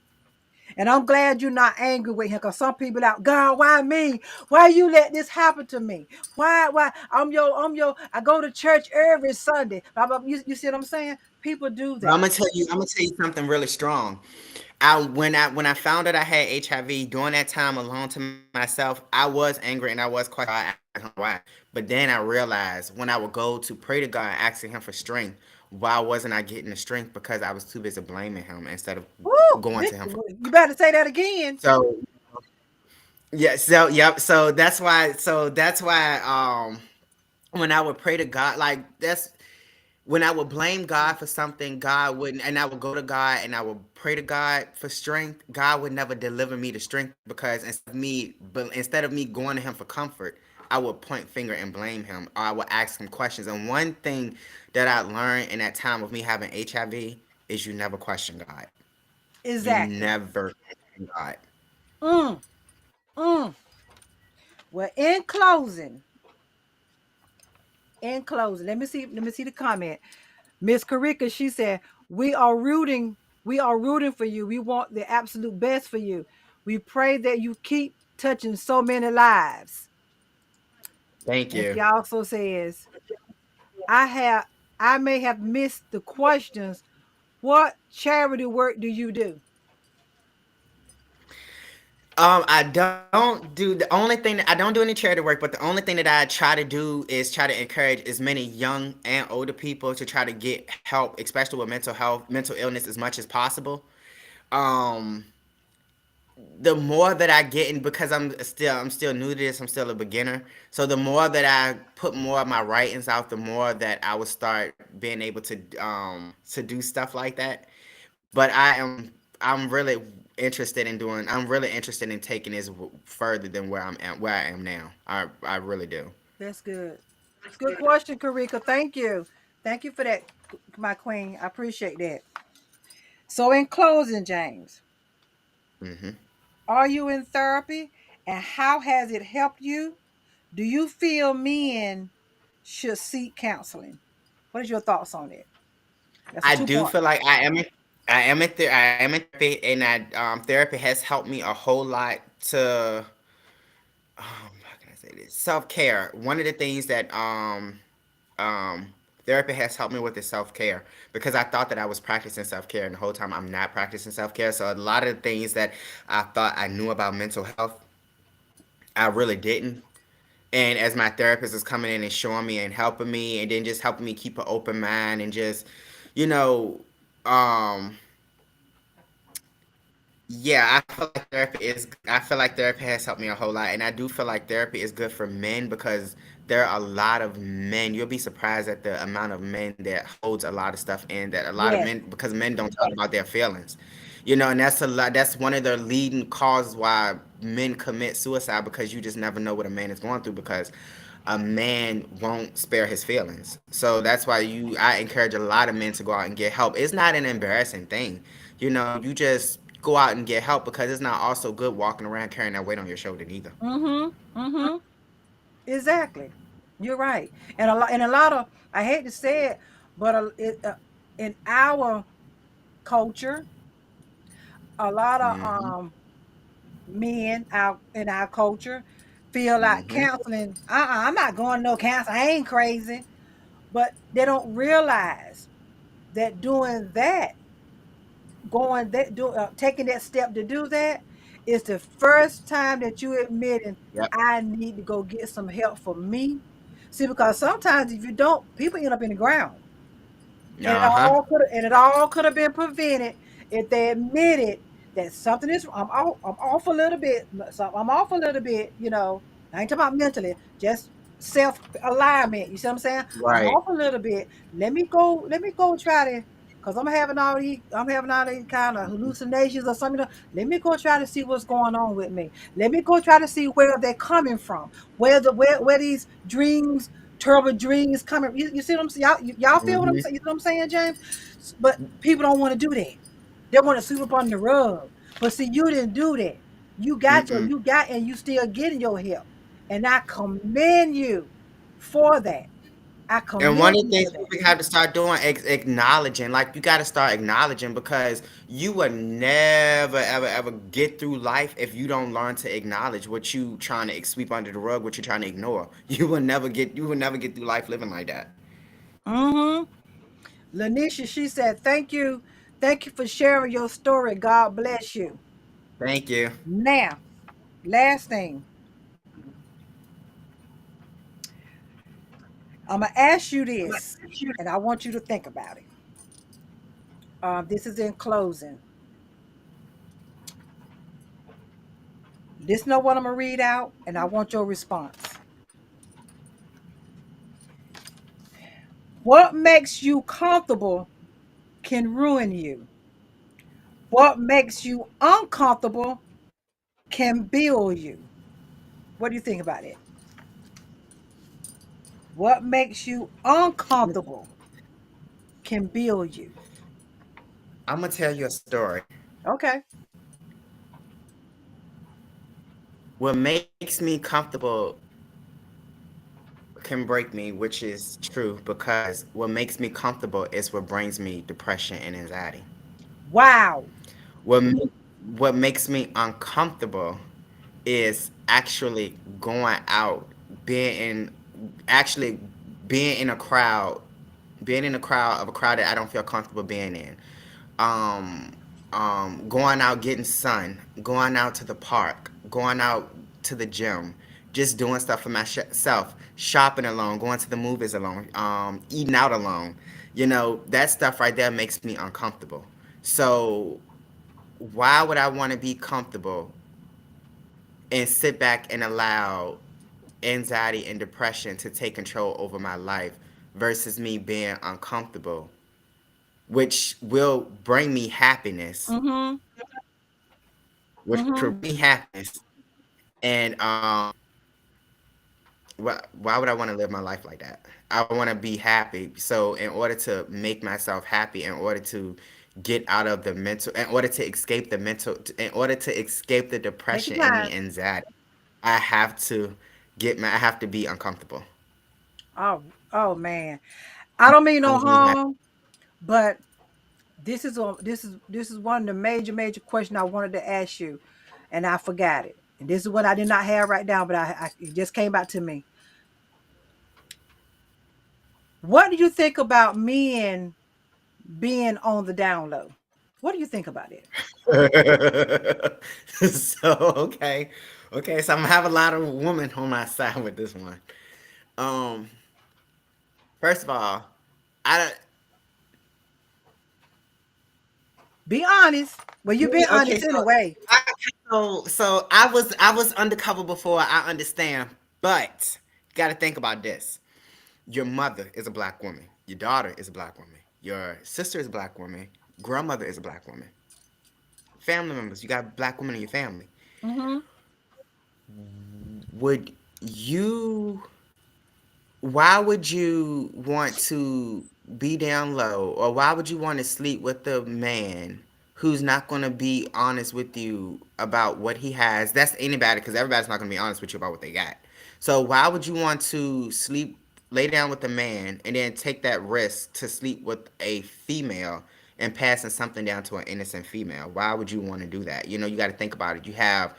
And I'm glad you're not angry with him, because some people out, God, why me? Why you let this happen to me? Why? I go to church every Sunday. Blah, blah, you see what I'm saying? People do But I'm that. gonna tell you. I'm gonna tell you something really strong. When I found out I had HIV during that time alone to myself, I was angry and I was questioning God, asking him why. But then I realized when I would go to pray to God, asking Him for strength, why wasn't I getting the strength? Because I was too busy blaming Him instead of Woo! going to Him for. You better say that again. So yeah, so yep, so that's why when I would pray to God, like that's when I would blame God for something, God wouldn't, and I would go to God and I would pray to God for strength. God would never deliver me the strength because instead of me going to Him for comfort, I would point finger and blame Him, or I would ask Him questions. And one thing that I learned in that time of me having HIV is you never question God. You Exactly. never question God. Mm, mm. Well, in closing, let me see the comment. Miss Karika, she said, we are rooting for you. We want the absolute best for you. We pray that you keep touching so many lives. Thank And you. she also says, I have I may have missed the questions. What charity work do you do? I don't do the only thing that I don't do any charity work, but the only thing that I try to do is try to encourage as many young and older people to try to get help, especially with mental health, mental illness, as much as possible. Um, the more that I get in, because I'm still new to this, I'm still a beginner. So the more that I put more of my writings out, the more that I would start being able to do stuff like that. But I'm really interested in doing. I'm really interested in taking this further than where I am now. I really do. That's good. Good question, Karika. Thank you. Thank you for that, my queen. I appreciate that. So, in closing, James, Hmm. are you in therapy, and how has it helped you? Do you feel men should seek counseling? What is your thoughts on it? That's a I two do part. feel like I am in therapy, and that therapy has helped me a whole lot to how can I say this, self care. One of the things that um therapy has helped me with is self care, because I thought that I was practicing self care, and the whole time I'm not practicing self care. So a lot of the things that I thought I knew about mental health, I really didn't. And as my therapist is coming in and showing me and helping me, and then just helping me keep an open mind, and just, you know, um, yeah, I feel like therapy has helped me a whole lot, and I do feel like therapy is good for men because there are a lot of men. You'll be surprised at the amount of men that holds a lot of stuff in, that a lot of Yes. men, because men don't talk about their feelings, and that's a lot. That's one of the leading causes why men commit suicide, because you just never know what a man is going through, because a man won't spare his feelings. So that's why I encourage a lot of men to go out and get help. It's not an embarrassing thing. You just go out and get help, because it's not also good walking around carrying that weight on your shoulder either. Mm-hmm. Mm-hmm. Exactly. You're right. And a lot of, I hate to say it, but in our culture, a lot of Mhm. men out in our culture feel like Mhm. counseling. I'm not going to no counseling. I ain't crazy. But they don't realize that doing that, taking that step to do that, It's the first time that you admitting Yep. I need to go get some help for me. See, because sometimes if you don't, people end up in the ground. And Uh-huh. it all could have been prevented if they admitted that something is I'm off a little bit. So I'm off a little bit, you know. I ain't talking about mentally, just self alignment. You see what I'm saying? I'm Right. off a little bit. Let me go try to because I'm having all these kind of hallucinations or something. Let me go try to see what's going on with me. Let me go try to see where they're coming from. Where these dreams, terrible dreams coming. You see what I'm saying? Y'all feel what I'm Hmm. saying? You know what I'm saying, James? But people don't want to do that. They want to sweep up under the rug. But see, you didn't do that. Mm-mm. You got, and you still getting your help. And I commend you for that. I And commend one of the you things for that. people have to start doing is acknowledging. Like you got to start acknowledging because you will never ever ever get through life if you don't learn to acknowledge what you trying to sweep under the rug, what you're trying to ignore. You will never get through life living like that. Mm-hmm. Lanisha, she said, thank you. Thank you for sharing your story. God bless you. Thank you. Now, last thing, I'm going to ask you this, and I want you to think about it. This is in closing. This know what I'm going to read out, and I want your response. What makes you comfortable can ruin you. What makes you uncomfortable can build you. What do you think about it? What makes you uncomfortable can build you. I'm gonna tell you a story. Okay. What makes me comfortable can break me, which is true because what makes me comfortable is what brings me depression and anxiety. Wow. What ma- what makes me uncomfortable is actually going out, being in actually being in a crowd, being in a crowd of a crowd that I don't feel comfortable being in. Um, going out getting sun, going out to the park, going out to the gym, just doing stuff for myself, shopping alone, going to the movies alone, eating out alone. You know, that stuff right there makes me uncomfortable. So why would I want to be comfortable and sit back and allow anxiety and depression to take control over my life versus me being uncomfortable, which will bring me happiness, Mm-hmm. which will Mm-hmm. bring me happiness. And why would I want to live my life like that? I want to be happy. So in order to make myself happy, in order to get out of the mental, in order to escape the mental, in order to escape the Take your depression and the time. anxiety, I have to I have to be uncomfortable. Oh, oh man. I don't mean no Brings me happy. harm, but this is one of the major questions I wanted to ask you, and I forgot it. And this is what I did not have right now, but I it just came back to me. What do you think about men being on the down low? What do you think about it? So okay, okay. So I'm gonna have a lot of women on my side with this one. Um, First of all, I don't. Be honest. Well, you've been Okay, honest anyway. I, so I was undercover before. I understand, but you got to think about this. Your mother is a black woman. Your daughter is a black woman. Your sister is a black woman. Grandmother is a black woman. Family members, you got black women in your family. Mm-hmm. Would you why would you want to be down low, or why would you want to sleep with a man who's not going to be honest with you about what he has? That's anybody, because everybody's not going to be honest with you about what they got. So why would you want to lay down with a man and then take that risk to sleep with a female and passing something down to an innocent female? Why would you want to do that? You know, you got to think about it. You have,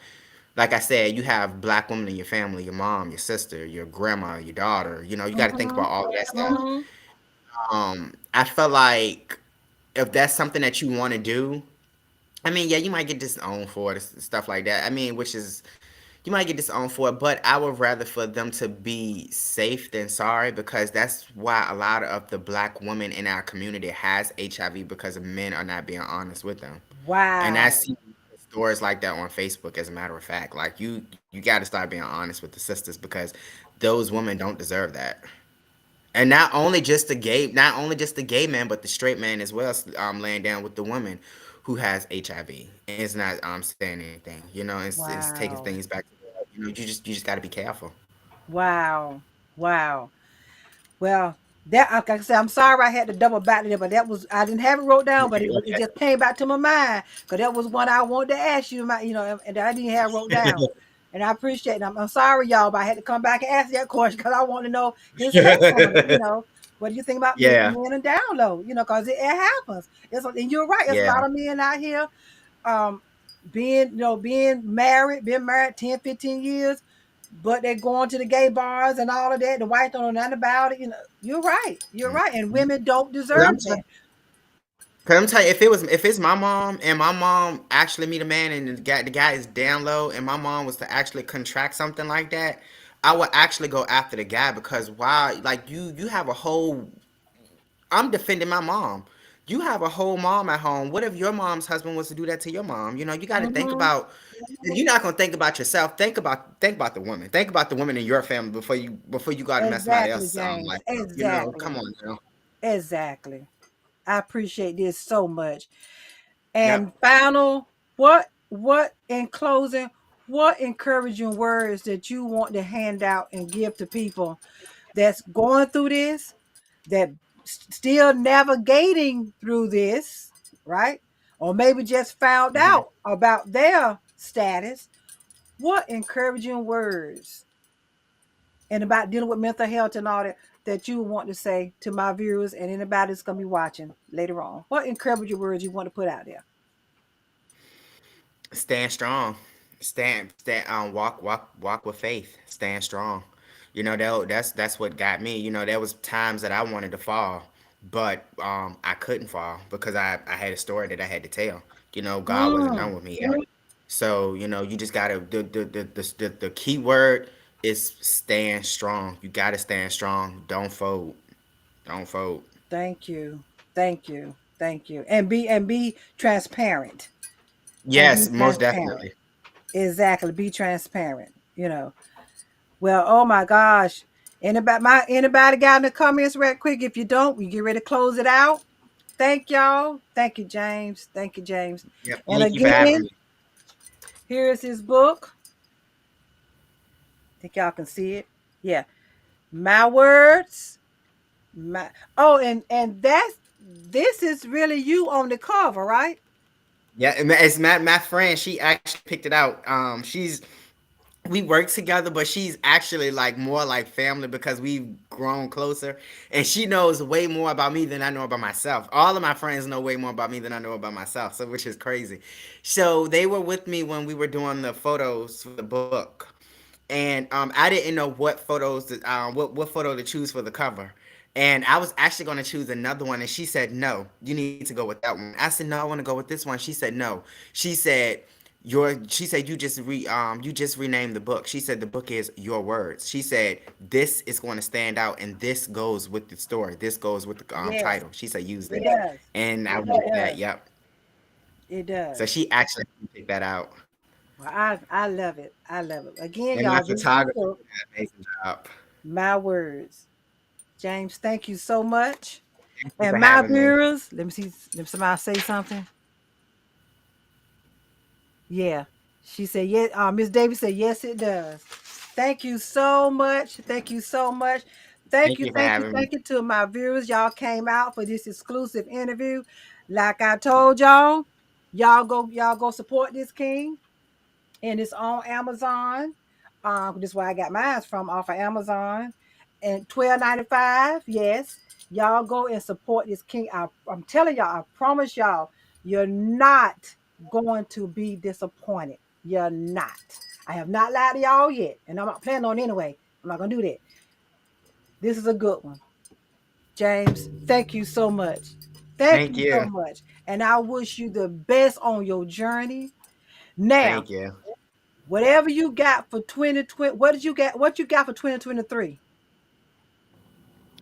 like I said, you have black women in your family, your mom, your sister, your grandma, your daughter. You know, you got to think Mm-hmm. about all of that stuff. Mm-hmm. I felt like if that's something that you want to do, I mean, yeah, you might get disowned for it, stuff like that. I mean, which is you might get disowned for it, but I would rather for them to be safe than sorry because that's why a lot of the black women in our community has HIV because men are not being honest with them. And I Wow. see stories like that on Facebook. As a matter of fact, like you got to start being honest with the sisters because those women don't deserve that. And not only just the gay man, but the straight man as well, laying down with the woman who has HIV and is not saying anything. You know, it's taking things Wow. back. You know, you just got to be careful. Wow. Wow. Well, that like I said, I'm sorry I had to double back to it, but that was I didn't have it wrote down, but it Okay. just came back to my mind because that was one I wanted to ask you, my, and I didn't have wrote down. And I appreciate it. I'm sorry, y'all, but I had to come back and ask that question because I want to know his take on it. What do you think about Yeah, men and down low? Because it happens. And you're right. There's a yeah, lot of men out here, um, being married 10, 15 years, but they're going to the gay bars and all of that. The wife don't know nothing about it. You're right. You're right. And mhm. women don't 'Cause deserve I'm that. tell- 'cause I'm telling you, if it's my mom and my mom actually meet a man and the guy is down low and my mom was to actually contract something like that, I would actually go after the guy because why? Like you have a whole I'm defending my mom. You have a whole mom at home. What if your mom's husband was to do that to your mom? You know, you got to think Hmm. about. You're not gonna think about yourself. Think about the woman. Think about the women in your family before you go out and mess somebody Exactly, else James. like. You know, Exactly. come on now. Exactly. I appreciate this so much. Yep. And what in closing, what encouraging words that you want to hand out and give to people that's going through this, that still navigating through this, right? Or maybe just found Hmm. out about their status. What encouraging words and about dealing with mental health and all that you want to say to my viewers and anybody that's going to be watching later on? What encouraging words you want to put out there? Stand strong. Stand. Walk with faith. Stand strong. You know that's what got me. You know there was times that I wanted to fall, but I couldn't fall because I had a story that I had to tell. You know God wasn't Mm, done with me yet. So you know you just gotta the key word is stand strong. You gotta stand strong. Don't fold. Don't fold. thank you. Thank you. Thank you. And be transparent. And be Yes, most transparent. definitely. Exactly. Be transparent. Well, oh my gosh. Anybody got in the comments right quick? If you don't, we get ready to close it out. Thank y'all. Thank you, James. Thank you, James. Yep. And Thank you for having again, me. here is his book. I think y'all can see it. Yeah. My words. My and this is really you on the cover, right? Yeah, it's my friend. She actually picked it out. We work together, but she's actually like more like family because we've grown closer, and she knows way more about me than I know about myself. All of my friends know way more about me than I know about myself, so which is crazy. So they were with me when we were doing the photos for the book, and I didn't know what photo to choose for the cover. And I was actually going to choose another one, and she said, "No, you need to go with that one." I said, "No, I want to go with this one." She said, "No." She said, She said you just renamed the book. She said the book is Your Words. She said this is going to stand out, and this goes with the story. This goes with the Yes, title. She said use it that, does. and I went It with that. does. Yep. It So does. she actually picked that out, Well, I love it. I love it. Again, and my y'all, this is the photographer book, did an amazing job. My Words. James, thank you so much. Thank you for And my having me. viewers, let me see if somebody say something. Yeah. She said, yes. Miss Davis said, yes, it does. Thank you so much. Thank you so much. Thank Thank you, you for thank you, having me. thank you to my viewers. Y'all came out for this exclusive interview. Like I told y'all go support this king. And it's on Amazon. This is where I got mine from, off of Amazon. And $12.95. Yes, y'all go and support this king. I'm telling y'all, I promise y'all, you're not going to be disappointed. You're not. I have not lied to y'all yet, and I'm not planning on anyway. I'm not gonna do that. This is a good one. James, thank you so much. Thank Thank you so you. much. and I wish you the best on your journey. Now, Thank you. whatever you got for 2020, what did you get? What you got for 2023?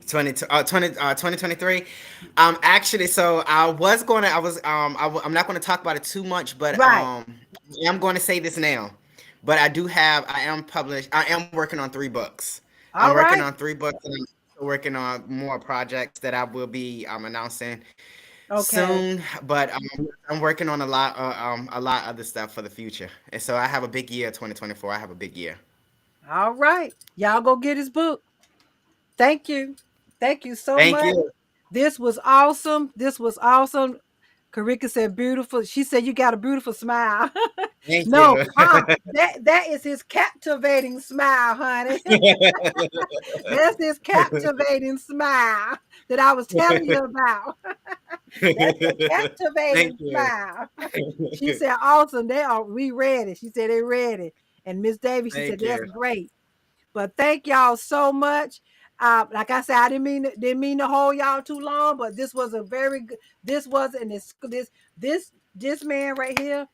2023. Actually, so I'm not gonna talk about it too much, but Right. I'm going to say this now. But I am working on 3 books. I'm All working right. on 3 books, and I'm still working on more projects that I will be announcing Okay. soon. But I'm working on a lot other stuff for the future, and so I have a big year. 2024. I have a big year. All right. Y'all go get his book. Thank you. Thank you so Thank much. you. This was awesome. This was awesome. Karika said beautiful. She said you got a beautiful smile. Thank No, you. that is his captivating smile, honey. That's his captivating smile that I was telling you about. That's the Thank captivating you. smile. She said, awesome. We ready. She said they ready. And Miss Davis, she said, Thank that's you. great. But thank y'all so much. Like I said, I didn't mean to hold y'all too long, but this was a very good. This was an this man right here.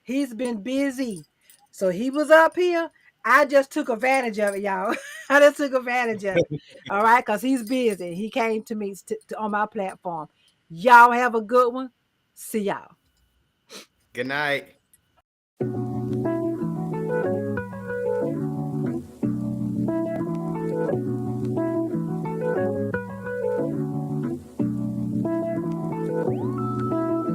He's been busy, so he was up here. I just took advantage of it, y'all. I just took advantage of it. All right, cause he's busy. He came to me on my platform. Y'all have a good one. See y'all. Good night.